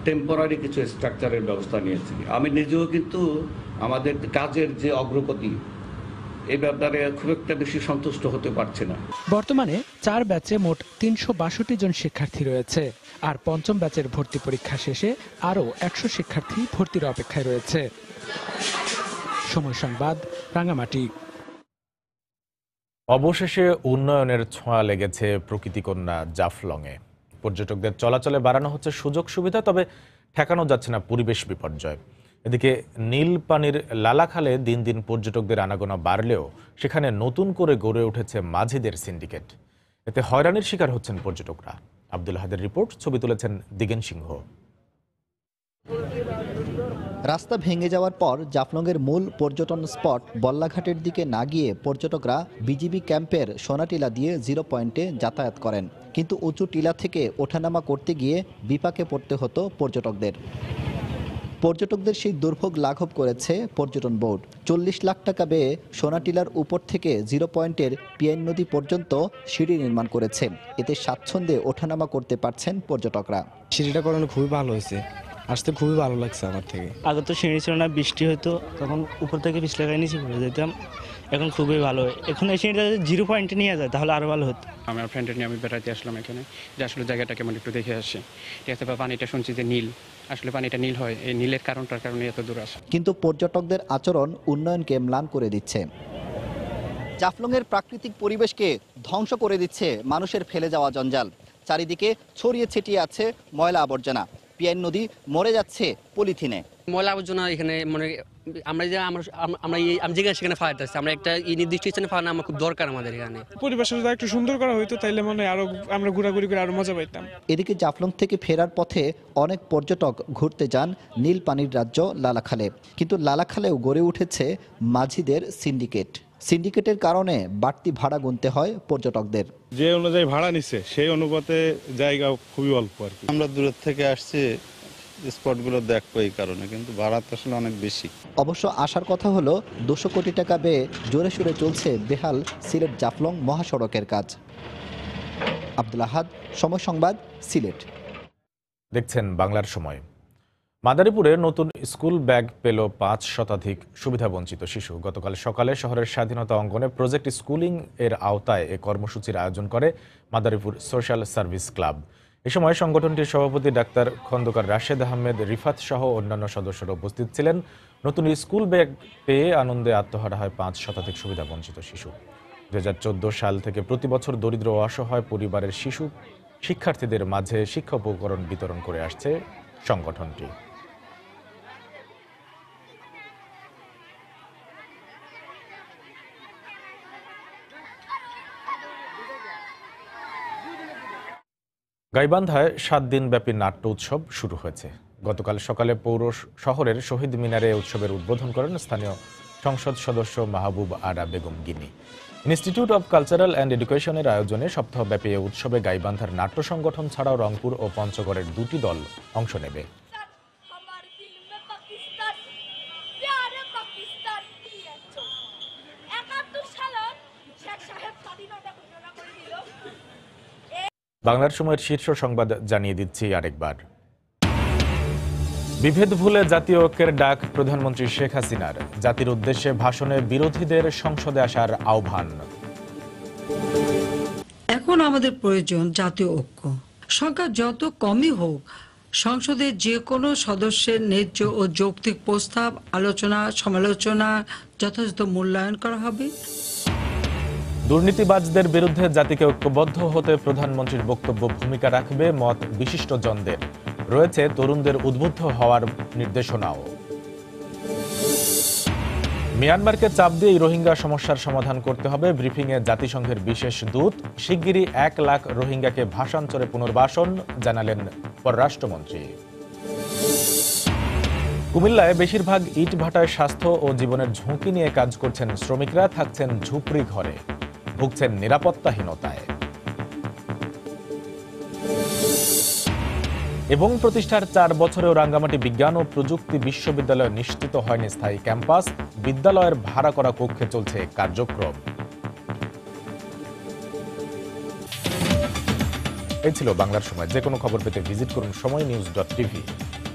টেম্পোরারি কিছু স্ট্রাকচারের ব্যবস্থা নিয়েছি। আমি নিজেও কিন্তু আমাদের কাজের যে অগ্রগতি এই ব্যাপারে খুব একটা বেশি সন্তুষ্ট হতে পারছি না। বর্তমানে 4 ব্যাচে মোট 362 জন শিক্ষার্থী রয়েছে, আর 5ম ব্যাচের ভর্তি পরীক্ষা শেষে আরও 100 শিক্ষার্থী ভর্তির অপেক্ষায় রয়েছে। সময় সংবাদ, রাঙ্গামাটি। অবশেষে উন্নয়নের ছোঁয়া লেগেছে প্রকৃতিকন্যা জাফলংয়ে। পর্যটকদের চলাচলে বাড়ানো হচ্ছে সুযোগ সুবিধা, তবে ঠেকানো যাচ্ছে না পরিবেশ বিপর্যয়। এদিকে নীল পানির লালাখালে দিন দিন পর্যটকদের আনাগোনা বাড়লেও সেখানে নতুন করে গড়ে উঠেছে মাঝিদের সিন্ডিকেট। এতে হয়রানির শিকার হচ্ছেন পর্যটকরা। আব্দুল হাদের রিপোর্ট, ছবি তুলেছেন দিগেন সিংহ। রাস্তা ভেঙে যাওয়ার পর জাফলংয়ের মূল পর্যটন স্পট বল্লাঘাটের দিকে না গিয়ে পর্যটকরা বিজিবি ক্যাম্পের সোনাটিলা দিয়ে 0 পয়েন্টে যাতায়াত করেন, কিন্তু উঁচু টিলা থেকে ওঠানামা করতে গিয়ে বিপাকে পড়তে হতো পর্যটকদের। পর্যটকদের সেই দুর্ভোগ লাঘব করেছে পর্যটন বোর্ড। 40 লাখ টাকা ব্যয়ে সোনাটিলার উপর থেকে 0 পয়েন্টের পিয়াইন নদী পর্যন্ত সিঁড়ি নির্মাণ করেছে। এতে স্বাচ্ছন্দ্যে ওঠানামা করতে পারছেন পর্যটকরা। সিঁড়িটা করানো খুবই ভালো হয়েছে, আসতে খুবই ভালো লাগছে আমার থেকে। আগে তো সিঁড়ি ছিল না, বৃষ্টি হতো তখন উপর থেকে পিছলে গায়ে নিচে পড়ে যেতাম, এখন খুবই ভালো। এখন এই সিঁড়িটা 0 পয়েন্টে নিয়ে যায় তাহলে আরও ভালো হতো। আমার ফ্রেন্ডের নিয়ে আমি বেড়াতে আসলাম এখানে, যে আসলে জায়গাটা কেমন একটু দেখে আসি। ঠিক আছে, বা পানিটা শুনছি যে নীল, আসলে পানিটা নীল হয়, এই নীলের কারণটার কারণে এত দূর আসা। কিন্তু পর্যটকদের আচরণ উন্নয়নকে ম্লান করে দিচ্ছে। জাফলংয়ের প্রাকৃতিক পরিবেশকে ধ্বংস করে দিচ্ছে মানুষের ফেলে যাওয়া জঞ্জাল। চারিদিকে ছড়িয়ে ছিটিয়ে আছে ময়লা আবর্জনা। পিয়াইন নদী মরে যাচ্ছে পলিথিনে। ময়লা আবর্জনা এখানে মানে আমরা যেখানে সেখানে ফালাইতেছি, আমরা একটা নির্দিষ্ট স্থানে ফালানো আমার খুব দরকার আমাদের এখানে। পরিবেশটা যদি একটু সুন্দর করা হইতো তাইলে মনে হয় আরো আমরা ঘোরাঘুরি করে আরো মজা পাইতাম। এদিকে জাফলং থেকে ফেরার পথে অনেক পর্যটক ঘুরতে যান নীল পানির রাজ্য লালাখালে, কিন্তু লালাখালেও গড়ে উঠেছে মাঝিদের সিন্ডিকেটের কারণে বাড়তি ভাড়া গুনতে হয় পর্যটকদের। যে অনুযায়ী ভাড়া নিচ্ছে সেই অনুপাতে জায়গা খুবই অল্প আর কি। আমরা দূর থেকে আসছি স্পটগুলো দেখবো এই কারণে, কিন্তু ভাড়া তো আসলে অনেক বেশি। অবশ্য আসার কথা হলো 200 কোটি টাকা ব্যয়ে জোরে সোরে চলছে বেহাল সিলেট জাফলং মহাসড়কের কাজ। আব্দুল আহাদ, সময় সংবাদ, সিলেট। দেখছেন বাংলার সময়। মাদারীপুরে নতুন স্কুল ব্যাগ পেল 5 শতাধিক সুবিধাবঞ্চিত শিশু। গতকাল সকালে শহরের স্বাধীনতা অঙ্গনে প্রজেক্ট স্কুলিং এর আওতায় এ কর্মসূচির আয়োজন করে মাদারীপুর সোশ্যাল সার্ভিস ক্লাব। এ সময় সংগঠনটির সভাপতি ডাক্তার খন্দকার রাশেদ আহমেদ রিফাত সহ অন্যান্য সদস্যরা উপস্থিত ছিলেন। নতুন স্কুল ব্যাগ পেয়ে আনন্দে আত্মহারা হয় 5 শতাধিক সুবিধাবঞ্চিত শিশু। 2014 সাল থেকে প্রতি বছর দরিদ্র ও অসহায় পরিবারের শিক্ষার্থীদের মাঝে শিক্ষা উপকরণ বিতরণ করে আসছে সংগঠনটি। গাইবান্ধায় 7 দিনব্যাপী নাট্য উৎসব শুরু হয়েছে। গতকাল সকালে পৌর শহরের শহীদ মিনারে উৎসবের উদ্বোধন করেন স্থানীয় সংসদ সদস্য মাহবুব আরা বেগম গিনি। ইনস্টিটিউট অব কালচারাল অ্যান্ড এডুকেশনের আয়োজনে সপ্তাহব্যাপী এই উৎসবে গাইবান্ধার নাট্য সংগঠন ছাড়াও রংপুর ও পঞ্চগড়ের 2টি দল অংশ নেবে। বাংলার সময়ের শীর্ষ সংবাদ জানিয়ে দিচ্ছি আরেকবার। বিভেদ ভুলে জাতীয় ঐক্যের ডাক প্রধানমন্ত্রী শেখ হাসিনার। জাতির উদ্দেশ্যে ভাষণে বিরোধীদের সংসদে আসার আহ্বান। এখন আমাদের প্রয়োজন জাতীয় ঐক্য। সংখ্যা যত কমই হোক, সংসদের যে কোনো সদস্যের ন্যায্য ও যৌক্তিক প্রস্তাব আলোচনা সমালোচনা যথাযথ মূল্যায়ন করা হবে। দুর্নীতিবাজদের বিরুদ্ধে জাতিকে ঐক্যবদ্ধ হতে প্রধানমন্ত্রীর বক্তব্য ভূমিকা রাখবে মত বিশিষ্টজনদের। রয়েছে তরুণদের উদ্বুদ্ধ হওয়ার নির্দেশনাও। মিয়ানমারকে চাপ দিয়ে রোহিঙ্গা সমস্যার সমাধান করতে হবে। ব্রিফিংয়ে জাতিসংঘের বিশেষ দূত। শিগগিরই 1 লাখ রোহিঙ্গাকে ভাষান্তরে পুনর্বাসন জানালেন পররাষ্ট্রমন্ত্রী। কুমিল্লায় বেশিরভাগ ইট ভাটায় স্বাস্থ্য ও জীবনের ঝুঁকি নিয়ে কাজ করছেন শ্রমিকরা, থাকছেন ঝুপড়ি ঘরে, ভুগছেন নিরাপত্তাহীনতায়। এবং প্রতিষ্ঠার 4 বছরেও রাঙ্গামাটি বিজ্ঞান ও প্রযুক্তি বিশ্ববিদ্যালয়ে নিশ্চিত হয়নি স্থায়ী ক্যাম্পাস। বিদ্যালয়ের ভাড়া করা কক্ষে চলছে কার্যক্রম। এই ছিল বাংলার সময়। যে কোনো খবর পেতে ভিজিট করুন সময়নিউজ.tv।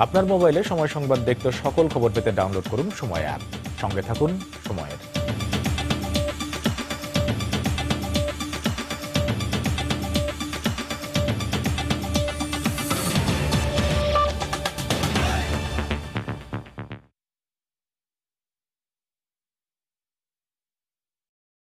আপনার মোবাইলে সময় সংবাদ দেখতে সকল খবর পেতে ডাউনলোড করুন সময় অ্যাপ। সঙ্গে থাকুন সময়ের।